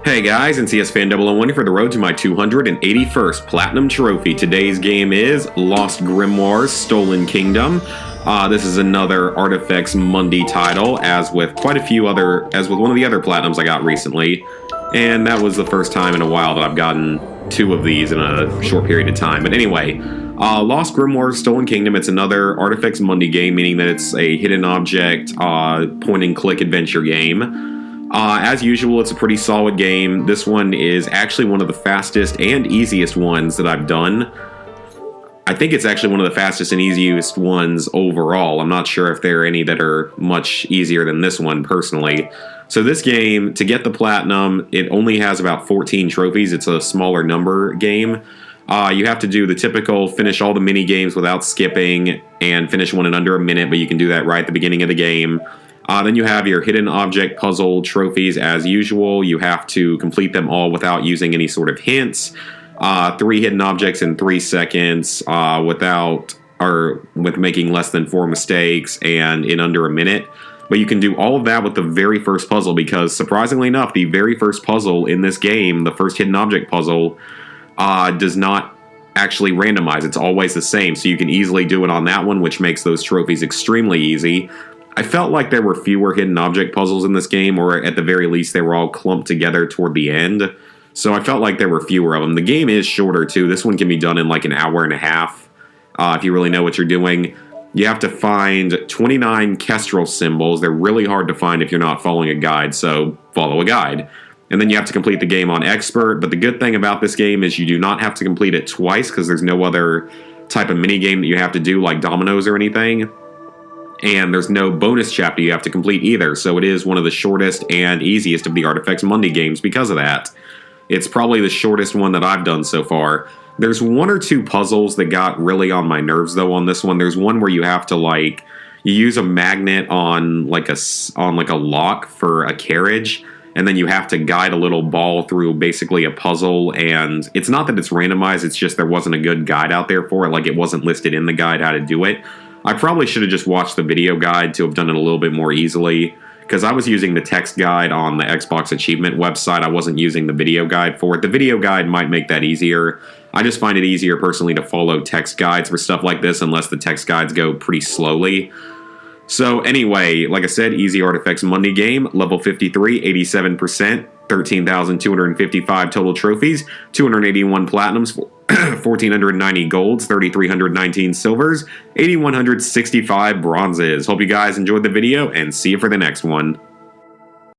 Hey guys, and CS Fan 001 for the road to my 281st Platinum Trophy. Today's game is Lost Grimoires Stolen Kingdom. This is another Artifex Mundi title, as with one of the other Platinums I got recently. And that was the first time in a while that I've gotten two of these in a short period of time. But anyway, Lost Grimoires Stolen Kingdom, it's another Artifex Mundi game, meaning that it's a hidden object, point-and-click adventure game. As usual, it's a pretty solid game. This one is actually one of the fastest and easiest ones that I've done. I think it's actually one of the fastest and easiest ones overall. I'm not sure if there are any that are much easier than this one, personally. So this game, to get the Platinum, it only has about 14 trophies. It's a smaller number game. You have to do the typical finish all the mini games without skipping and finish one in under a minute, but you can do that right at the beginning of the game. Then you have your hidden object puzzle trophies as usual. You have to complete them all without using any sort of hints. 3 hidden objects in 3 seconds with making less than 4 mistakes and in under a minute. But you can do all of that with the very first puzzle because, surprisingly enough, the very first puzzle in this game, the first hidden object puzzle, does not actually randomize. It's always the same, so you can easily do it on that one, which makes those trophies extremely easy. I felt like there were fewer hidden object puzzles in this game, or at the very least they were all clumped together toward the end. So I felt like there were fewer of them. The game is shorter too. This one can be done in like an hour and a half if you really know what you're doing. You have to find 29 kestrel symbols. They're really hard to find if you're not following a guide, so follow a guide. And then you have to complete the game on expert, but the good thing about this game is you do not have to complete it twice because there's no other type of mini game that you have to do like dominoes or anything. And there's no bonus chapter you have to complete either, so it is one of the shortest and easiest of the Artifex Mundi games because of that. It's probably the shortest one that I've done so far. There's 1 or 2 puzzles that got really on my nerves, though, on this one. There's one where you have to, you use a magnet on, a lock for a carriage, and then you have to guide a little ball through basically a puzzle, and it's not that it's randomized, it's just there wasn't a good guide out there for it, it wasn't listed in the guide how to do it. I probably should have just watched the video guide to have done it a little bit more easily, because I was using the text guide on the Xbox Achievement website. I wasn't using the video guide for it. The video guide might make that easier. I just find it easier personally to follow text guides for stuff like this, unless the text guides go pretty slowly. So anyway, like I said, easy Artifex Mundi game, level 53, 87%, 13,255 total trophies, 281 platinums, 1,490 golds, 3,319 silvers, 8,165 bronzes. Hope you guys enjoyed the video, and see you for the next one.